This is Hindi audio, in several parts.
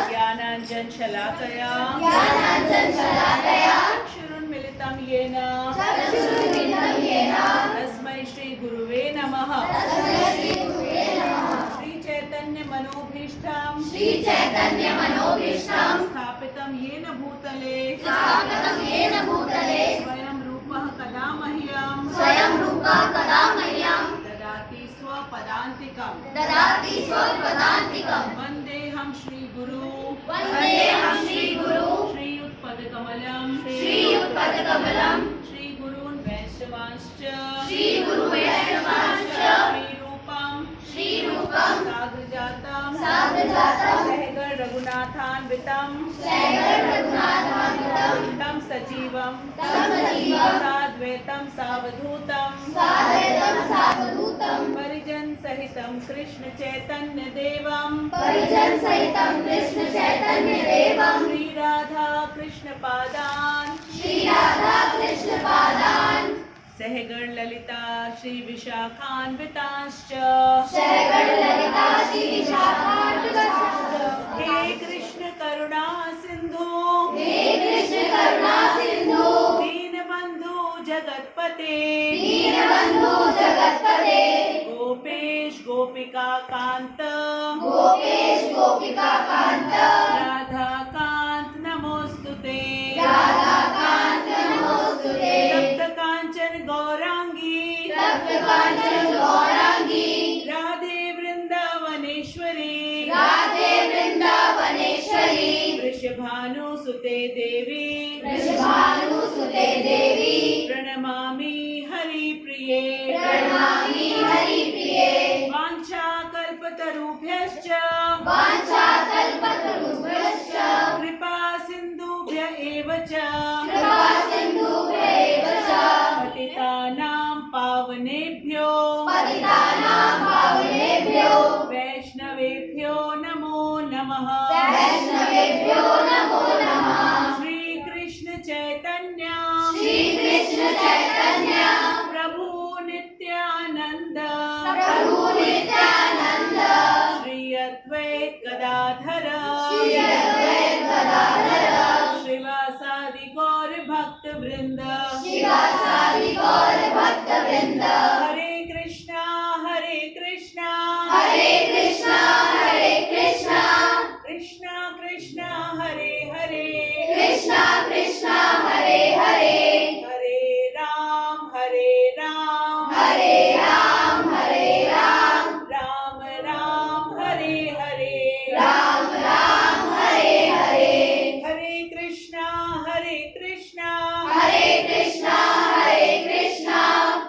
ज्ञानाञ्जनशलाकया चक्षुरुन्मिलितं येन तस्मै श्रीगुरुवे नमः। श्रीचैतन्यमनोभीष्टं स्थापितं येन भूतले स्वयं रूपः कदा मह्यं ददाति स्वपदान्तिकं। वन्देऽहं श्रीगुरु श्रीयुतपदकमलं श्रीगुरून् वैष्णवांश्च श्रीरूपं साग्रजातं सहगण रघुनाथान्वितं तं सजीवं साद्वैतं सावधूतं परिजन सहितं कृष्ण चैतन्य देवं श्री राधा कृष्ण पादान सहगण ललिता श्री विशाखान्विताश्च हे कृष्ण करुणा सिंधु दीनबंधु जगतपते गोपेश गोपिका कांत राधा कांत नमोस्तुते तप्त कांचन गौरांगी राधे वृंदावनेश्वरी वृषभानुसुते देवी प्रणमामि हरिप्रिये वाञ्छाकल्पतरुभ्यश्च कृपा सिन्धुभ्य एव च पतितानां पावनेभ्यो वैष्णवेभ्यो नमो नमः। श्रीकृष्ण चैतन्य प्रभु नित्यानंद श्री अद्वैत गदाधर श्रीवासादि गौर भक्त वृंद हरे कृष्णा कृष्णा कृष्णा हरे हरे हरे राम राम राम हरे हरे हरे कृष्णा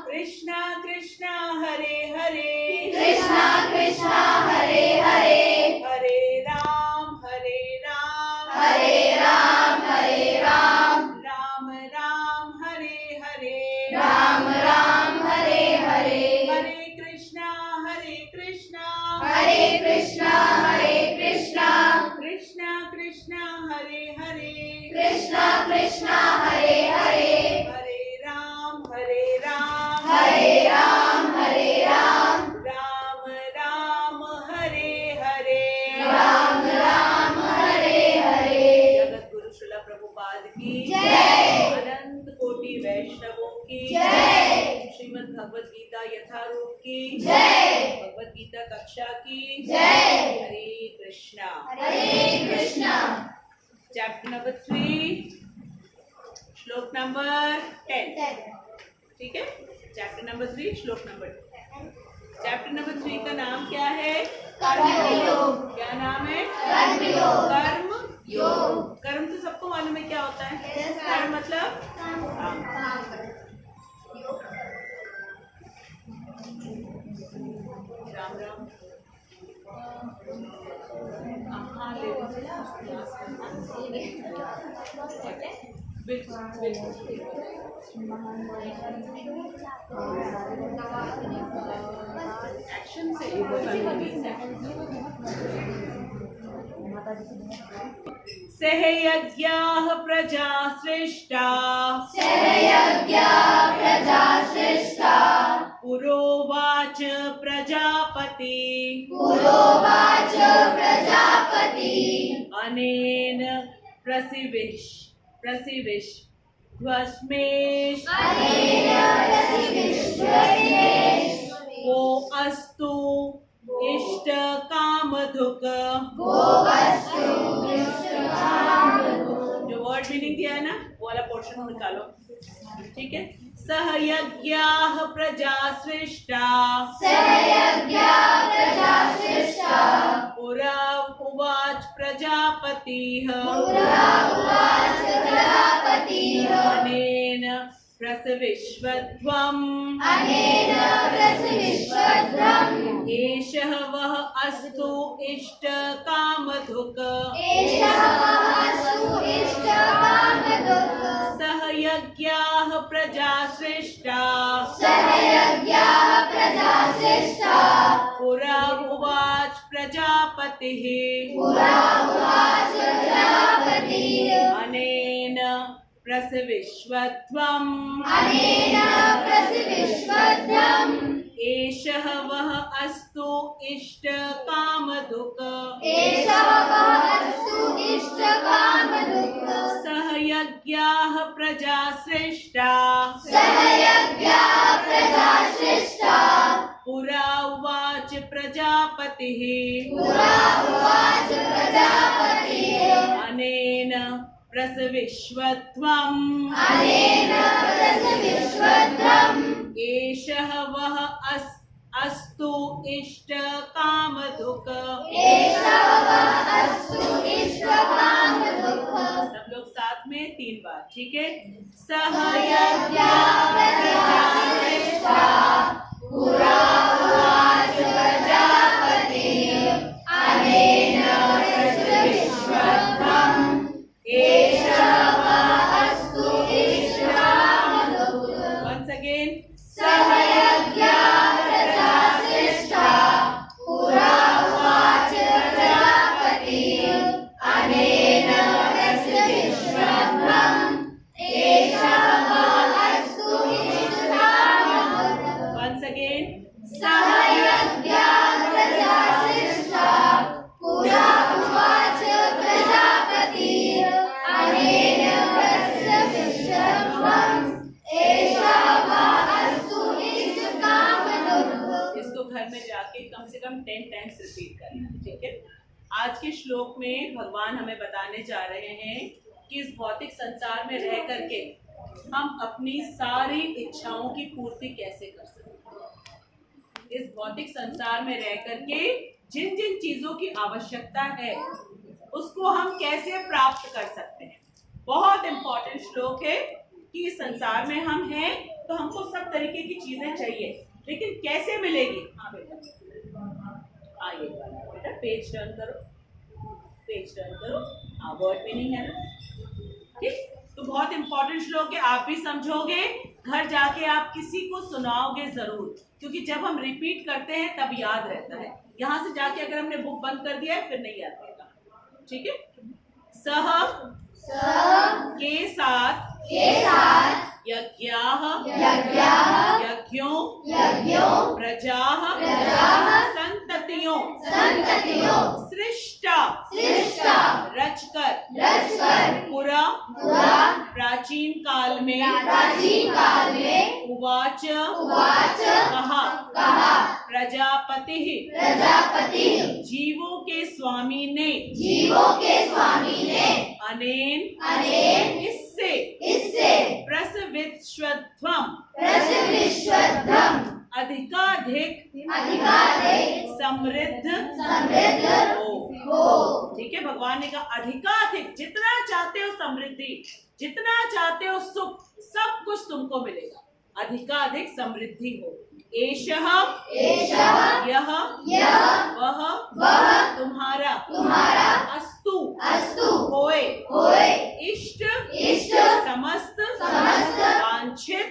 कृष्णा कृष्णा हरे हरे हरे राम राम राम हरे हरे हरे कृष्णा कृष्णा कृष्णा कृष्णा हरे हरे हरे राम राम राम हरे हरे जगत गुरु श्रील प्रभुपाद की अनंत कोटि वैष्णवों की श्रीमद् भगवद गीता यथारूप की भगवद गीता कक्षा की हरे कृष्णा चैप्टर नंबर 3 श्लोक नंबर 10। ठीक है, चैप्टर नंबर 3 श्लोक नंबर 10। चैप्टर नंबर 3 का नाम क्या है? कर्मयोग। क्या नाम है? कर्म योग। कर्म तो सबको मालूम है क्या होता है। कर्म मतलब काम। राम राम। एक्शन से सहयज्ञाः प्रजा श्रेष्ठा पुरोवाच प्रजापति अनेन प्रसिविश प्रसिविश ध्वस्मेश वो अस्तु इष्ट कामधुक। जो वर्ड मीनिंग दिया है ना वो वाला पोर्शन निकालो, ठीक है। सह यज्ञाः प्रजा सृष्टा पुरा उवाच प्रजापतिः अनेन प्रसविश्वध्वम् एषः वः अस्तु इष्ट कामधुक्। सह यज्ञाः प्रजा सृष्टा पुरा उवाच प्रजापतिः अनेन प्रसविश्वध्वम् एषः वः अस्तु इष्ट कामधुक्। सह यज्ञाः प्रजा सृष्टा पुरा उवाच प्रजापतिः अनेन प्रसविश्वध्वम् एषः वः अस्तु इष्ट कामधुक्। सब लोग साथ में 3 बार, ठीक है। सह यज्ञाः प्रजा सृष्टा पुरा उवाच प्रजापतिः अनेन प्रसविश्वध्वम् एषः वः अस्तु इष्ट कामधुक्। Once again. सह यज्ञाः प्रजा सृष्टा पुरा उवाच प्रजापतिः अनेन प्रसविश्वध्वम् एषः वः अस्तु इष्ट कामधुक्। Once again. सह यज्ञाः प्रजा सृष्टा पुरा उवाच प्रजापतिः अनेन प्रसविश्वध्वम् एषः वः अस्तु इष्ट कामधुक्। इसको घर में जाके कम से कम 10 टाइम्स रिपीट करना, ठीक है। आज के श्लोक में भगवान हमें बताने जा रहे हैं कि इस भौतिक संसार में रह करके हम अपनी सारी इच्छाओं की पूर्ति कैसे कर सकते हैं। इस भौतिक संसार में रह करके जिन जिन चीजों की आवश्यकता है उसको हम कैसे प्राप्त कर सकते हैं। बहुत इंपॉर्टेंट श्लोक है कि इस संसार में हम हैं तो हमको सब तरीके की चीजें चाहिए, लेकिन कैसे मिलेगी। हाँ बेटा आइए बेटा पेज टर्न करो, पेज टर्न करो। हाँ वर्ड मीनिंग है ना, ठीक। तो बहुत इंपॉर्टेंट श्लोक है, आप भी समझोगे, घर जाके आप किसी को सुनाओगे जरूर, क्योंकि जब हम रिपीट करते हैं तब याद रहता है। यहाँ से जाके अगर हमने बुक बंद कर दिया है फिर नहीं याद रहेगा, ठीक है। सह के साथ यज्ञाः यज्ञों प्रजाः संततियों सृष्टा रचकर पुरा प्राचीन काल में उवाच कहा प्रजापतिः जीवों के स्वामी ने अनेन इससे प्रसविश्वध्वम् अधिकाधिक समृद्ध हो। ठीक है, भगवान ने कहा अधिकाधिक, जितना चाहते हो समृद्धि, जितना चाहते हो सुख, सब कुछ तुमको मिलेगा। अधिकाधिक समृद्धि हो। एषः यह वह तुम्हारा अस्तु होए इष्ट समस्त वांछित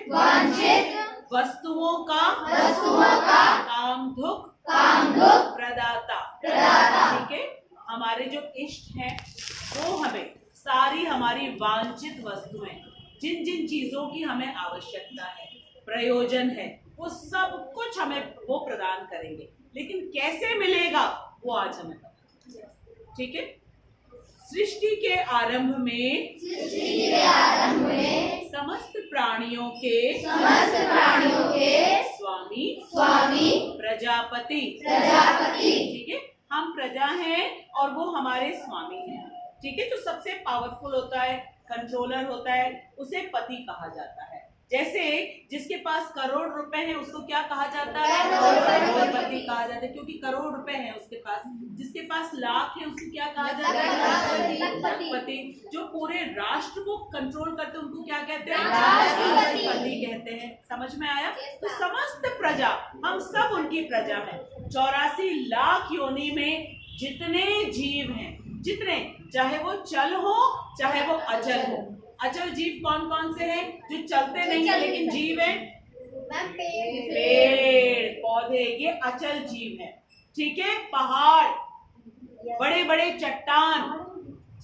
वस्तुओं का कामधुक प्रदाता। ठीक है, हमारे जो इष्ट हैं वो हमें सारी हमारी वांछित वस्तुएं, जिन जिन चीजों की हमें आवश्यकता है, प्रयोजन है, वो सब कुछ हमें वो प्रदान करेंगे। लेकिन कैसे मिलेगा वो आज हमें पता। ठीक है, सृष्टि के आरंभ में समस्त प्राणियों के स्वामी प्रजापति। ठीक है, हम प्रजा हैं और वो हमारे स्वामी हैं। ठीक है, जो सबसे पावरफुल होता है, कंट्रोलर होता है, उसे पति कहा जाता है। जैसे जिसके पास करोड़ रुपए हैं उसको क्या कहा जाता है? करोड़पति कहा जाता है, क्योंकि करोड़ रुपए हैं उसके पास। जिसके पास लाख है उसको क्या कहा जाता है? लखपति। जो पूरे राष्ट्र को कंट्रोल करते हैं उनको क्या कहते हैं? राष्ट्रपति कहते हैं। समझ में आया? तो समस्त प्रजा, हम सब उनकी प्रजा हैं। 84 लाख योनि में जितने जीव हैं, जितने, चाहे वो चल हो चाहे वो अचल हो। अचल जीव कौन कौन से हैं? जो चलते नहीं है लेकिन जीव है। पेड़ पौधे, ये अचल जीव है। ठीक है, पहाड़, बड़े बड़े चट्टान,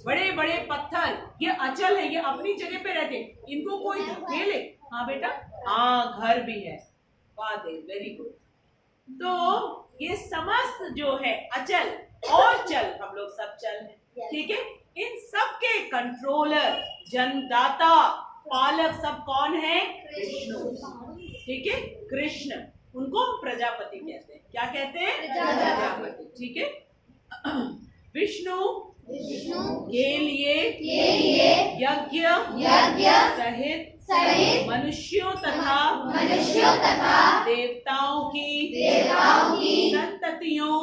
बड़े बड़े पत्थर, ये अचल है, ये अपनी जगह पे रहते हैं। इनको कोई धकेले, हाँ बेटा, हाँ घर भी है। वाह देव, वेरी गुड। तो ये समस्त जो है अचल और चल, हम लोग सब चल हैं। ठीक है, इन सब के कंट्रोलर, जन्मदाता, पालक सब कौन है? विष्णु। ठीक है, कृष्ण, उनको हम प्रजापति कहते हैं। क्या कहते हैं? प्रजापति। ठीक है, विष्णु के लिए यज्ञ सहित मनुष्यों तथा देवताओं की संततियों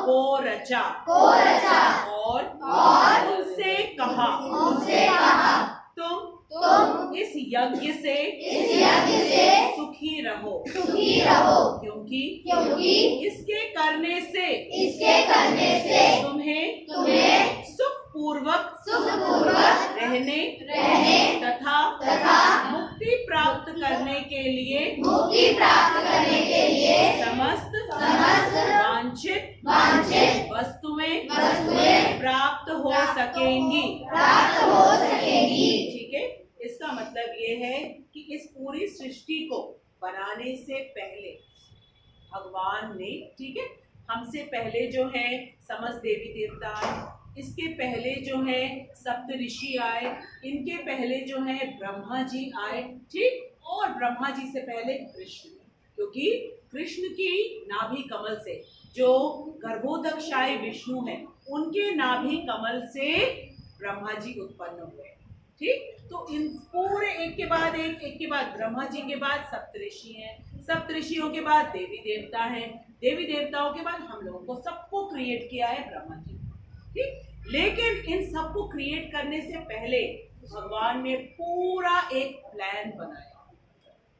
को रचा और उनसे कहा तुम इस यज्ञ से सुखी रहो, क्योंकि इसके करने से तुम्हें सुखपूर्वक रहने तथा मुक्ति प्राप्त करने के लिए समस्त वांछित वस्तुएं प्राप्त हो सकेंगी। ठीक है, इसका मतलब ये है कि इस पूरी सृष्टि को बनाने से पहले भगवान ने, ठीक है, हमसे पहले जो है समस्त देवी देवता, इसके पहले जो है सप्त ऋषि आए, इनके पहले जो है ब्रह्मा जी आए। ठीक, और ब्रह्मा जी से पहले कृष्ण, क्योंकि कृष्ण की नाभि कमल से, जो गर्भोदकशायी विष्णु है, उनके नाभि कमल से ब्रह्मा जी उत्पन्न हुए। ठीक, तो इन पूरे एक के बाद ब्रह्मा जी के बाद सप्तऋषि हैं, सप्तऋषियों के बाद देवी देवता हैं, देवी देवताओं के बाद हम लोगों को सबको क्रिएट किया है ब्रह्मा जी। ठीक, लेकिन इन सबको क्रिएट करने से पहले भगवान ने पूरा एक प्लान बनाया,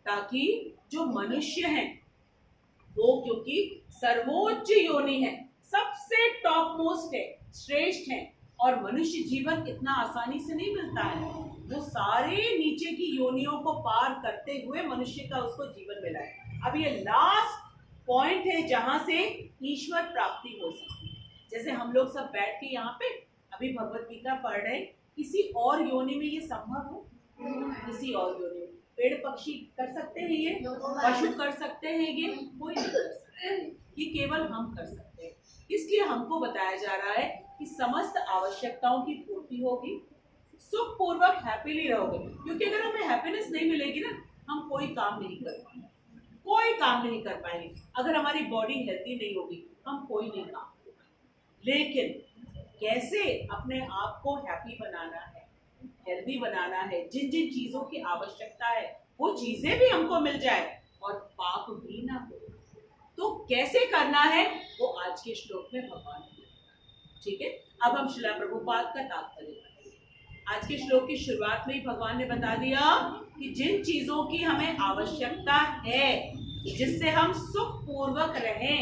ताकि जो मनुष्य हैं वो, क्योंकि सर्वोच्च योनि है, सबसे टॉप मोस्ट है, श्रेष्ठ है, और मनुष्य जीवन इतना आसानी से नहीं मिलता है। वो सारे नीचे की योनियों को पार करते हुए मनुष्य का उसको जीवन मिला है। अब ये लास्ट पॉइंट है जहां से ईश्वर प्राप्ति हो सकती है। जैसे हम लोग सब बैठ के यहाँ पे अभी भगवत गीता पढ़ रहे, किसी और योनि में ये संभव हो? किसी और योनि में पेड़ पक्षी कर सकते हैं, ये पशु कर सकते हैं, ये कोई नहीं कर सकते, ये केवल हम कर सकते हैं। इसलिए हमको बताया जा रहा है कि समस्त आवश्यकताओं की पूर्ति होगी, सुख पूर्वक हैप्पीली रहोगे। क्योंकि अगर हमें हैप्पीनेस नहीं मिलेगी ना, हम कोई काम नहीं कर पाएंगे, कोई काम नहीं कर पाएंगे। अगर हमारी बॉडी हेल्दी नहीं होगी, हम कोई नहीं काम कर पाएंगे। लेकिन कैसे अपने आप को हैप्पी बनाना है, हेल्दी बनाना है, जिन जिन चीजों की आवश्यकता है वो चीजें भी हमको मिल जाए और पाप भी ना हो, तो कैसे करना है वो आज के श्लोक में भगवान ने बताया। ठीक है, अब हम श्रील प्रभुपाद का तात्पर्य पढ़ेंगे। आज के श्लोक की शुरुआत में ही भगवान ने बता दिया कि जिन चीजों की हमें आवश्यकता है, जिससे हम सुख पूर्वक रहें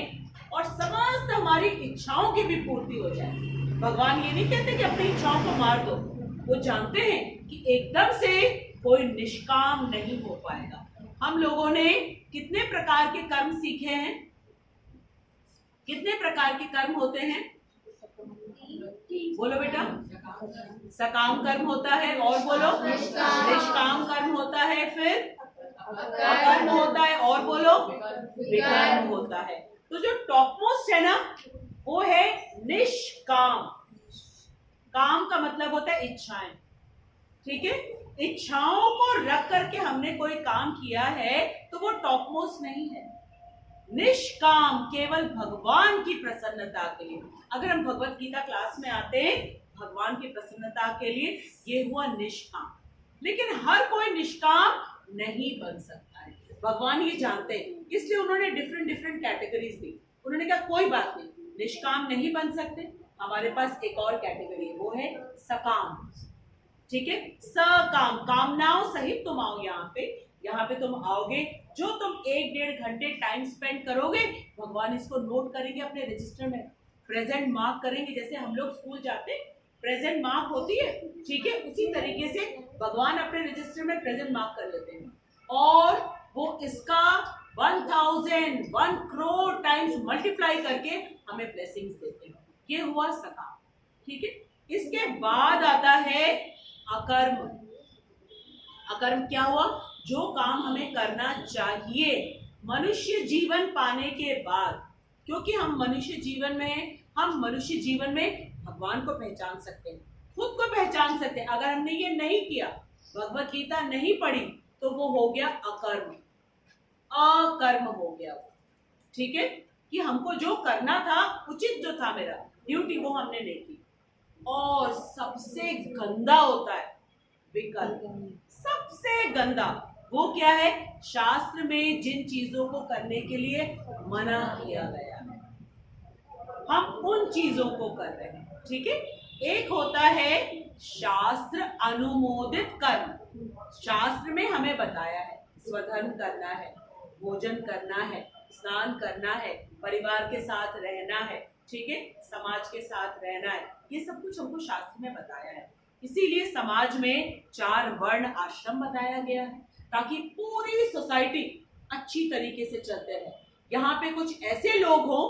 और समस्त हमारी इच्छाओं की भी पूर्ति हो जाए। भगवान ये नहीं कहते कि अपनी इच्छाओं को मार दो, वो जानते हैं कि एकदम से कोई निष्काम नहीं हो पाएगा। हम लोगों ने कितने प्रकार के कर्म सीखे हैं? कितने प्रकार के कर्म होते हैं? बोलो बेटा। सकाम कर्म होता है, और बोलो। निष्काम कर्म होता है, फिर अकर्म होता है, और बोलो। विकर्म होता है। तो जो टॉप मोस्ट है ना, वो है निष्काम। काम का मतलब होता है इच्छाएं, ठीक है। इच्छाओं को रख करके हमने कोई काम किया है तो वो टॉप मोस्ट नहीं है। निष्काम केवल भगवान की प्रसन्नता के लिए। अगर हम भगवत गीता क्लास में आते हैं भगवान की प्रसन्नता के लिए, ये हुआ निष्काम। लेकिन हर कोई निष्काम नहीं बन सकता है, भगवान ये जानते हैं, इसलिए उन्होंने डिफरेंट डिफरेंट कैटेगरीज दी। उन्होंने कहा कोई बात नहीं, निष्काम नहीं बन सकते, हमारे पास एक और कैटेगरी है, वो है सकाम, ठीक है। सकाम, कामनाओं सहित तुम आओ यहाँ पे तुम आओगे, जो तुम 1-1.5 घंटे टाइम स्पेंड करोगे भगवान इसको नोट करेंगे अपने रजिस्टर में, प्रेजेंट मार्क करेंगे। जैसे हम लोग स्कूल जाते प्रेजेंट मार्क होती है, ठीक है, उसी तरीके से भगवान अपने रजिस्टर में प्रेजेंट मार्क कर लेते हैं और वो इसका 1 करोड़ टाइम्स मल्टीप्लाई करके हमें ब्लेसिंग्स देते हैं। ये हुआ सकाम, ठीक है। इसके बाद आता है अकर्म। अकर्म क्या हुआ? जो काम हमें करना चाहिए मनुष्य जीवन पाने के बाद, क्योंकि हम मनुष्य जीवन में भगवान को पहचान सकते हैं, खुद को पहचान सकते हैं। अगर हमने ये नहीं किया, भगवत गीता नहीं पढ़ी, तो वो हो गया अकर्म, अकर्म हो गया वो, ठीक है। कि हमको जो करना था, उचित जो था मेरा ड्यूटी, वो हमने नहीं की। और सबसे गंदा होता है विकल्प, सबसे गंदा वो क्या है? शास्त्र में जिन चीजों को करने के लिए मना किया गया है, हम उन चीजों को कर रहे हैं, ठीक है। एक होता है शास्त्र अनुमोदित कर्म। शास्त्र में हमें बताया है स्वधर्म करना है, भोजन करना है, स्नान करना है, परिवार के साथ रहना है, ठीक है, समाज के साथ रहना है, ये सब कुछ हमको शास्त्र में बताया है। इसीलिए समाज में 4 वर्ण आश्रम बताया गया है, ताकि पूरी सोसाइटी अच्छी तरीके से चलते रहे। यहाँ पे कुछ ऐसे लोग हो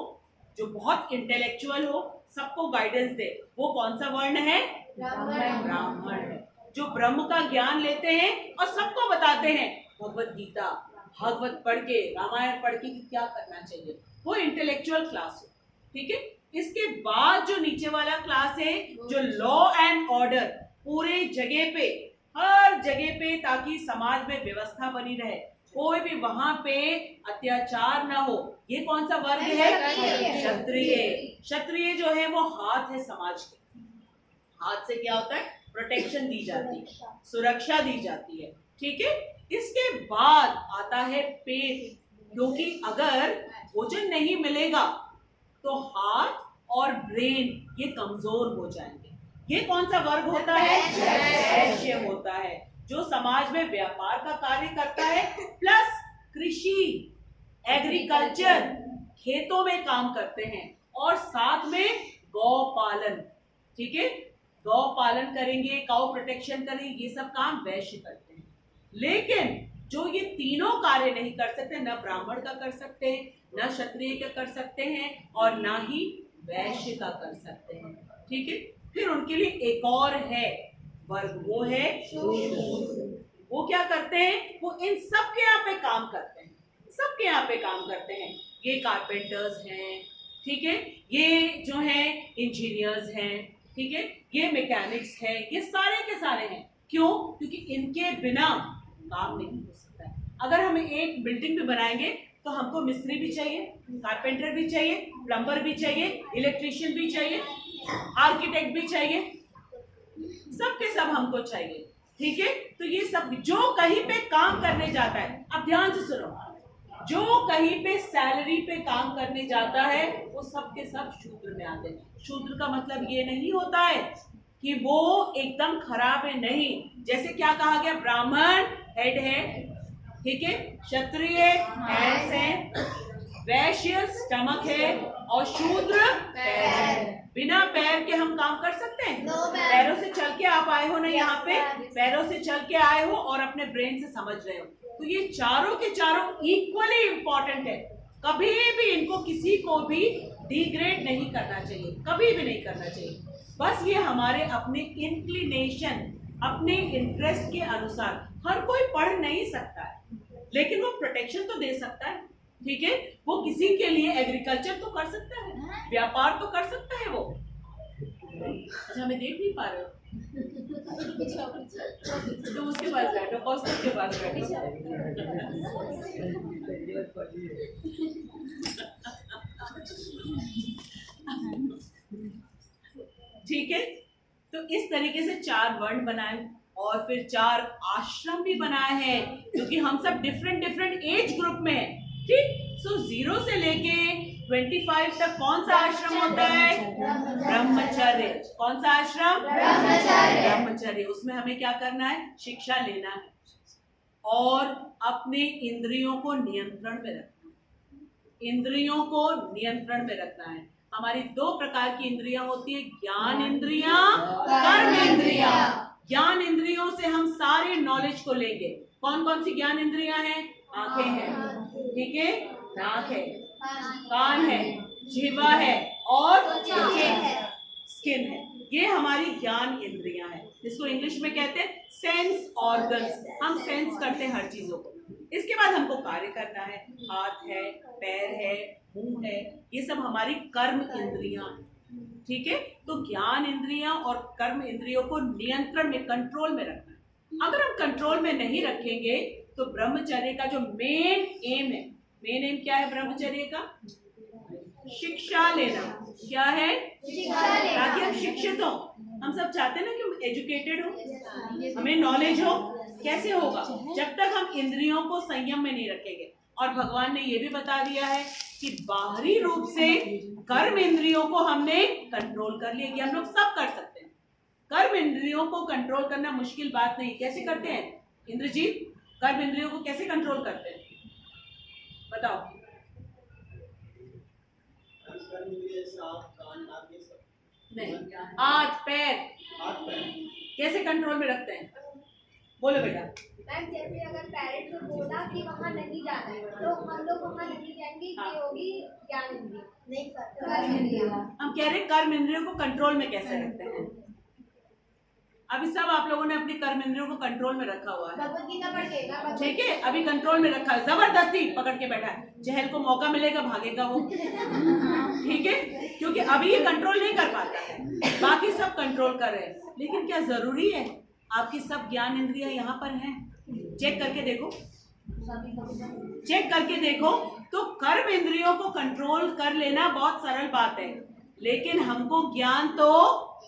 जो बहुत इंटेलेक्चुअल हो, सबको गाइडेंस दे, वो कौन सा वर्ण है? ब्राह्मण है, जो ब्रह्म का ज्ञान लेते हैं और सबको बताते हैं भगवत गीता, भागवत पढ़ के, रामायण पढ़ के कि क्या करना चाहिए, वो इंटेलेक्चुअल क्लास हो, ठीक है। इसके बाद जो नीचे वाला क्लास है, जो लॉ एंड ऑर्डर, पूरे जगह पे, हर जगह पे, ताकि समाज में व्यवस्था बनी रहे, कोई भी वहां पे अत्याचार ना हो, ये कौन सा वर्ग है? क्षत्रिय। क्षत्रिय जो है वो हाथ है समाज के, हाथ से क्या होता है? प्रोटेक्शन दी जाती है, सुरक्षा दी जाती है, ठीक है। इसके बाद आता है पेट, क्योंकि अगर भोजन नहीं मिलेगा तो हार्ट और ब्रेन ये कमजोर हो जाएंगे। ये कौन सा वर्ग होता है? वैश्य होता है, जो समाज में व्यापार का कार्य करता है, प्लस कृषि, एग्रीकल्चर, खेतों में काम करते हैं, और साथ में गौ पालन, ठीक है, गौ पालन करेंगे, काउ प्रोटेक्शन करेंगे, ये सब काम वैश्य करते हैं। लेकिन जो ये तीनों कार्य नहीं कर सकते, न ब्राह्मण का कर सकते हैं, न क्षत्रिय का कर सकते हैं, और ना ही वैश्य का कर सकते हैं, ठीक है। फिर उनके लिए एक और है वर्ग, वो है शूद्र। वो क्या करते हैं? वो इन सब के यहाँ पे काम करते हैं, सबके यहाँ पे काम करते हैं। ये कारपेंटर्स हैं, ठीक है, ये जो है इंजीनियर्स हैं, ठीक है, ये मैकेनिक्स हैं, ये सारे के सारे हैं। क्यों? क्योंकि इनके बिना काम नहीं हो सकता है। अगर हम एक बिल्डिंग भी बनाएंगे तो हमको मिस्त्री भी चाहिए, कारपेंटर भी चाहिए, प्लम्बर भी चाहिए, इलेक्ट्रीशियन भी चाहिए, आर्किटेक्ट भी चाहिए, सब के सब हमको चाहिए, ठीक है। तो ये सब जो कहीं पे काम करने जाता है, अब ध्यान से सुनो, जो कहीं पे सैलरी पे काम करने जाता है वो सब के सब शूद्र में आते हैं। शूद्र का मतलब ये नहीं होता है कि वो एकदम खराब है, नहीं। जैसे क्या कहा गया? ब्राह्मण हेड है, ठीक है, क्षत्रिय हैंड्स हैं, वैश्य स्टमक है, और शूद्र पैर। बिना पैर के हम काम कर सकते हैं? पैरों से चल के आप आए हो ना यहाँ पे, पैरों से चल के आए हो और अपने ब्रेन से समझ रहे हो। तो ये चारों के चारों इक्वली इंपॉर्टेंट है, कभी भी इनको किसी को भी डिग्रेड नहीं करना चाहिए, कभी भी नहीं करना चाहिए। बस ये हमारे अपने इंक्लिनेशन, अपने इंटरेस्ट के अनुसार, हर कोई पढ़ नहीं सकता है, लेकिन वो प्रोटेक्शन तो दे सकता है, ठीक है। वो किसी के लिए एग्रीकल्चर तो कर सकता है, व्यापार तो कर सकता है, वो अच्छा, हमें देख नहीं पा रहे हो? तुम उसके पास बैठो, कौस्तुभ के पास बैठो। ठीक है, तो इस तरीके से 4 वर्ण बनाए और फिर 4 आश्रम भी बनाए हैं, क्योंकि हम सब डिफरेंट डिफरेंट एज ग्रुप में हैं। ठीक, सो 0 से लेके 25 तक कौन सा आश्रम होता है? ब्रह्मचर्य। कौन सा आश्रम? ब्रह्मचर्य। उसमें हमें क्या करना है? शिक्षा लेना है और अपने इंद्रियों को नियंत्रण में रखना है। इंद्रियों को नियंत्रण में रखना है। हमारी 2 प्रकार की इंद्रियां होती है, ज्ञान इंद्रियां, कर्म इंद्रियां। ज्ञान इंद्रियों से हम सारे नॉलेज को लेंगे। कौन कौन सी ज्ञान इंद्रियां हैं? आंखें हैं, ठीक है, नाक है, कान है, जिह्वा है और स्किन है। ये हमारी ज्ञान इंद्रियां हैं, जिसको इंग्लिश में कहते हैं सेंस ऑर्गन्स। हम सेंस करते हैं हर चीजों को। इसके बाद हमको कार्य करना है, हाथ है, पैर है, मुंह है, ये सब हमारी कर्म इंद्रियां। ठीक है, तो ज्ञान इंद्रियां और कर्म इंद्रियों को नियंत्रण में, कंट्रोल में रखना है। अगर हम कंट्रोल में नहीं रखेंगे तो ब्रह्मचर्य का जो मेन एम है, मेन एम क्या है ब्रह्मचर्य का? शिक्षा लेना। क्या है? ताकि हम शिक्षित हो। हम सब चाहते हैं ना कि हम एजुकेटेड हो, हमें नॉलेज हो। कैसे होगा? जब तक हम इंद्रियों को संयम में नहीं रखेंगे। और भगवान ने ये भी बता दिया है कि बाहरी रूप से कर्म इंद्रियों को हमने कंट्रोल कर लिया कि हम लोग सब कर सकते हैं। कर्म इंद्रियों को कंट्रोल करना मुश्किल बात नहीं। कैसे करते हैं इंद्रजीत? कर्म इंद्रियों को कैसे कंट्रोल करते हैं बताओ? नहीं, हाथ पैर कैसे कंट्रोल में रखते हैं? बोलो बेटा। मैम, जैसे अगर पेरेंट्स ने बोला कि वहाँ नहीं जाना है तो हम लोग वहाँ नहीं जाएंगे, ये होगी ज्ञान इंद्रिय। नहीं सर, कर्म इंद्रिय। हम कह रहे कर्म इंद्रियों को कंट्रोल में कैसे रखते हैं? अभी सब आप लोगों ने अपनी कर्म इंद्रियों को कंट्रोल में रखा हुआ है। भगवत गीता पढ़ के, ठीक है, अभी कंट्रोल में रखा है, जबरदस्ती पकड़ के बैठा है। चहल को मौका मिलेगा भागेगा वो। ठीक है, क्योंकि अभी ये कंट्रोल नहीं कर पाता है, बाकी सब कंट्रोल कर रहे हैं। लेकिन क्या जरूरी है? आपकी सब ज्ञान इंद्रियां यहाँ पर हैं, चेक करके देखो, चेक करके देखो। तो कर्म इंद्रियों को कंट्रोल कर लेना बहुत सरल बात है, लेकिन हमको ज्ञान तो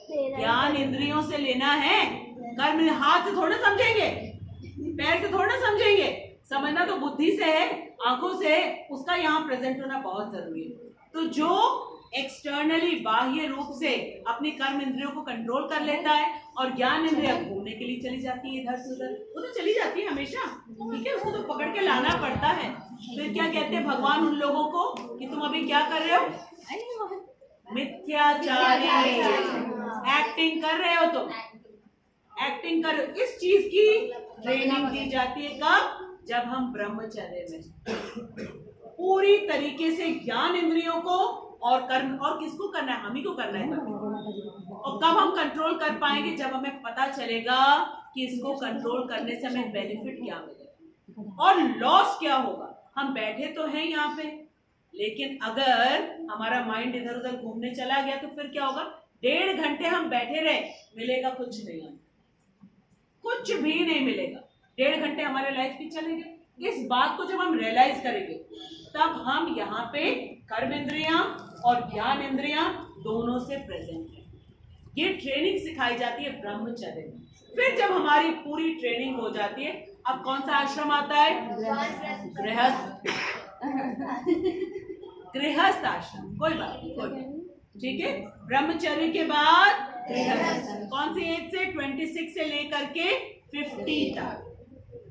ज्ञान इंद्रियों से लेना है। कर्म हाथ से थोड़ा समझेंगे, पैर से थोड़ा समझेंगे, समझना तो बुद्धि से है, आंखों से है। उसका यहाँ प्रेजेंट होना बहुत जरूरी है। तो जो एक्सटर्नली बाह्य रूप से अपनी कर्म इंद्रियों को कंट्रोल कर लेता है और ज्ञान इंद्रियां घूमने के लिए चली जाती है इधर से उधर, वो तो चली जाती है हमेशा। ठीक है, उसको तो पकड़ के लाना पड़ता है। फिर क्या कहते हैं भगवान उन लोगों को कि तुम अभी क्या कर रहे हो? मिथ्याचारी एक्टिंग कर रहे हो। तुम एक्टिंग कर रहे हो। इस चीज की ट्रेनिंग दी जाती है कब? जब हम ब्रह्मचर्य में पूरी तरीके से ज्ञान इंद्रियों को और कर्म, और किसको करना है? हम ही को करना है। और कब हम कंट्रोल कर पाएंगे? जब हमें पता चलेगा कि इसको कंट्रोल करने से हमें बेनिफिट क्या मिलेगा और लॉस क्या होगा। हम बैठे तो हैं यहाँ पे, लेकिन अगर हमारा माइंड इधर उधर घूमने चला गया तो फिर क्या होगा? 1.5 घंटे हम बैठे रहे, मिलेगा कुछ नहीं, कुछ भी नहीं मिलेगा। 1.5 घंटे हमारे लाइफ की चले गए। इस बात को जब हम रियलाइज करेंगे तब हम यहाँ पे कर्म इंद्रियां और ज्ञान इंद्रियां दोनों से प्रेजेंट है। ये ट्रेनिंग सिखाई जाती है ब्रह्मचर्य में। फिर जब हमारी पूरी ट्रेनिंग हो जाती है, अब कौन सा आश्रम आता है? गृहस्थ। गृहस्थ आश्रम, कोई बात नहीं, कोई बात। ठीक है, ब्रह्मचर्य के बाद गृहस्थ। कौन सी एज से? 26 से लेकर के 50 तक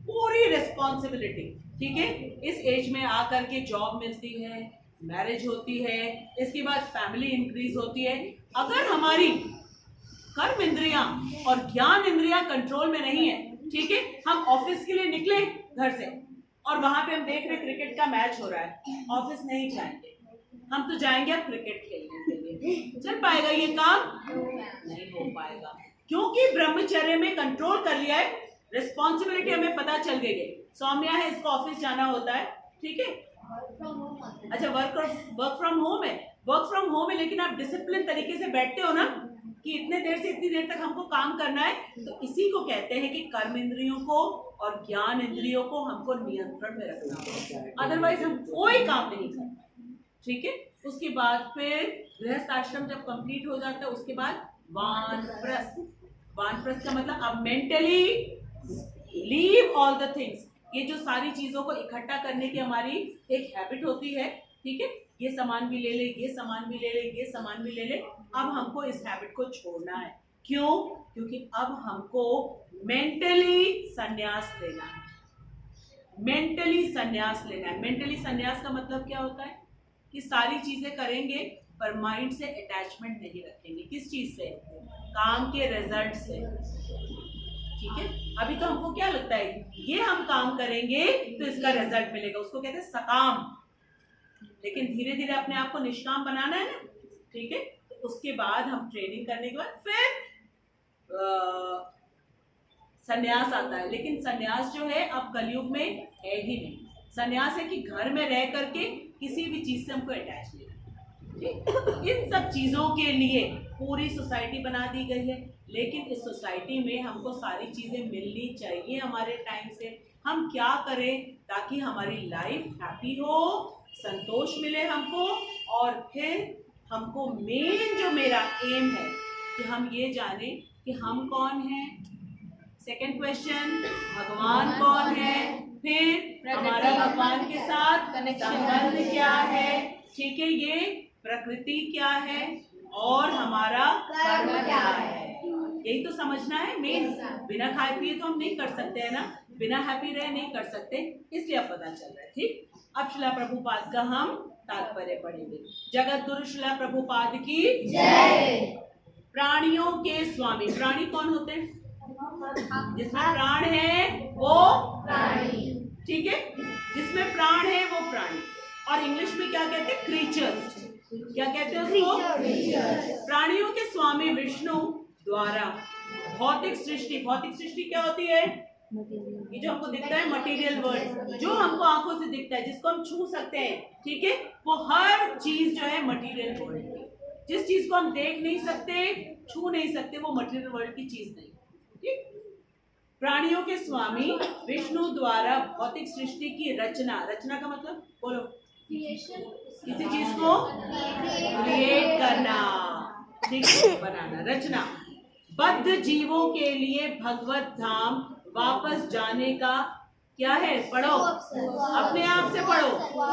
पूरी रिस्पॉन्सिबिलिटी। ठीक है, इस एज में आकर के जॉब मिलती है, मैरिज होती है, इसके बाद फैमिली इंक्रीज होती है। अगर हमारी कर्म इंद्रियां और ज्ञान इंद्रियां कंट्रोल में नहीं है, ठीक है, हम ऑफिस के लिए निकले घर से और वहां पे हम देख रहे क्रिकेट का मैच हो रहा है, ऑफिस नहीं जाएंगे, हम तो जाएंगे अब क्रिकेट खेलने के लिए। चल पाएगा ये काम? नहीं हो पाएगा, क्योंकि ब्रह्मचर्य में कंट्रोल कर लिया है। रिस्पॉन्सिबिलिटी हमें पता चल गई है। सौम्या है, इसको ऑफिस जाना होता है, ठीक है, अच्छा वर्क फ्रॉम होम है, वर्क फ्रॉम होम है लेकिन आप डिसिप्लिन तरीके से बैठते हो ना कि इतने देर से इतनी देर तक हमको काम करना है, तो इसी को कहते हैं कि कर्म इंद्रियों को और ज्ञान इंद्रियों को हमको नियंत्रण में रखना है, अदरवाइज हम कोई काम नहीं करते। ठीक है, उसके बाद फिर गृहस्थ आश्रम जब कंप्लीट हो जाता है उसके बाद वानप्रस्थ। वानप्रस्थ का मतलब अब mentally leave all the things. ये जो सारी चीजों को इकट्ठा करने की हमारी एक हैबिट होती है, ठीक है, ये सामान भी ले ले, ये सामान भी ले ले, ये सामान भी ले ले, अब हमको इस हैबिट को छोड़ना है। क्यों? क्योंकि अब हमको मेंटली संन्यास लेना है। मेंटली संन्यास लेना है। मेंटली संन्यास का मतलब क्या होता है कि सारी चीजें करेंगे पर माइंड से अटैचमेंट नहीं रखेंगे। किस चीज से? काम के रिजल्ट से। ठीक है, अभी तो हमको क्या लगता है ये हम काम करेंगे तो इसका रिजल्ट मिलेगा, उसको कहते हैं सकाम। लेकिन धीरे धीरे अपने आप को निष्काम बनाना है ना। ठीक है, तो उसके बाद हम ट्रेनिंग करने के बाद फिर संन्यास आता है। लेकिन संन्यास जो है अब कलयुग में है ही नहीं। संन्यास है कि घर में रह करके किसी भी चीज से हमको अटैच नहीं रहना। इन सब चीजों के लिए पूरी सोसाइटी बना दी गई है, लेकिन इस सोसाइटी में हमको सारी चीजें मिलनी चाहिए हमारे टाइम से। हम क्या करें ताकि हमारी लाइफ हैप्पी हो, संतोष मिले हमको, और फिर हमको मेन जो मेरा एम है कि हम ये जाने कि हम कौन हैं। सेकंड क्वेश्चन, भगवान कौन है, फिर हमारा भगवान के साथ संबंध क्या है। ठीक है, ये प्रकृति क्या है और हमारा कर्म क्या है, यही तो समझना है मेन। बिना खाए पिए तो हम नहीं कर सकते है ना, बिना हैप्पी रहे नहीं कर सकते, इसलिए अब पता चल रहा है। ठीक, अब श्रील प्रभुपाद का हम तात्पर्य पढ़ेंगे। जगत गुरु श्रील प्रभुपाद की जय। प्राणियों के स्वामी। प्राणी कौन होते हैं? जिसमें प्राण है वो प्राणी। ठीक है, जिसमें प्राण है वो प्राणी। और इंग्लिश में क्या कहते हैं? क्रीचर्स। क्या कहते हैं उसको? प्राणियों के स्वामी विष्णु द्वारा भौतिक सृष्टि। भौतिक सृष्टि क्या होती है? ये जो हमको दिखता है मटेरियल वर्ल्ड, जो हमको आंखों से दिखता है, जिसको हम छू सकते हैं, ठीक है, वो हर चीज जो है मटेरियल वर्ल्ड की। जिस चीज को हम देख नहीं सकते, छू नहीं सकते, वो मटेरियल वर्ल्ड की चीज नहीं। ठीक, प्राणियों के स्वामी विष्णु द्वारा भौतिक सृष्टि की रचना। रचना का मतलब बोलो, किसी चीज को क्रिएट करना, ठीक, बनाना, रचना। बद्ध जीवों के लिए भगवत धाम वापस जाने का क्या है? पढ़ो, अपने आप से पढ़ो।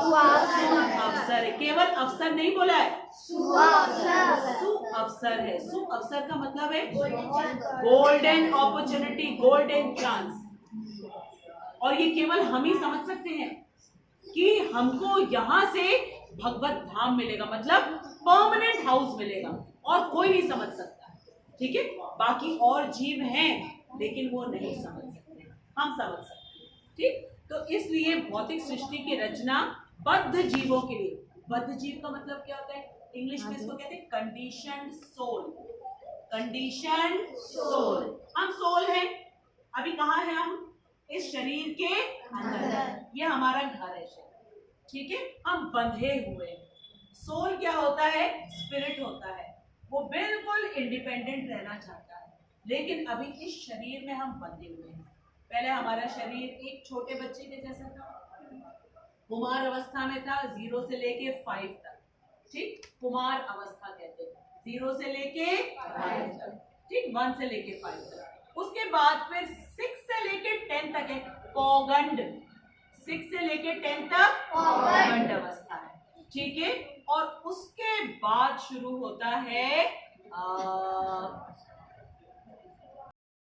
अवसर है, केवल अवसर नहीं बोला है, सुअवसर है। सुअवसर का मतलब है गोल्डन अपॉर्चुनिटी, गोल्डन चांस। और ये केवल हम ही समझ सकते हैं कि हमको यहाँ से भगवत धाम मिलेगा, मतलब परमानेंट हाउस मिलेगा, और कोई नहीं समझ सकता। ठीक है, बाकी और जीव हैं लेकिन वो नहीं समझ सकते, हम समझ सकते हैं। ठीक, तो इसलिए भौतिक सृष्टि की रचना बद्ध जीवों के लिए। बद्ध जीव का मतलब क्या होता है? इंग्लिश में इसको कहते हैं कंडीशन्ड सोल। कंडीशन्ड सोल, हम सोल हैं। अभी कहाँ हैं हम? इस शरीर के अंदर, ये हमारा घर है शरीर। ठीक है, हम बंधे हुए हैं। सोल क्या होता है? स्पिरिट होता है, वो बिल्कुल इंडिपेंडेंट रहना चाहता है, लेकिन अभी इस शरीर में हम बंधे हुए हैं। पहले हमारा शरीर एक छोटे बच्चे के जैसा था, कुमार अवस्था में था, 0 से लेके 5 तक। ठीक, कुमार अवस्था कहते हैं 0 से लेके 5 तक। ठीक, 1 से लेके 5 तक। उसके बाद फिर 6 से लेके 10 तक है पौगंड। 6 से लेके 10 तक पौगंड अवस्था है। ठीक है, और उसके बाद शुरू होता है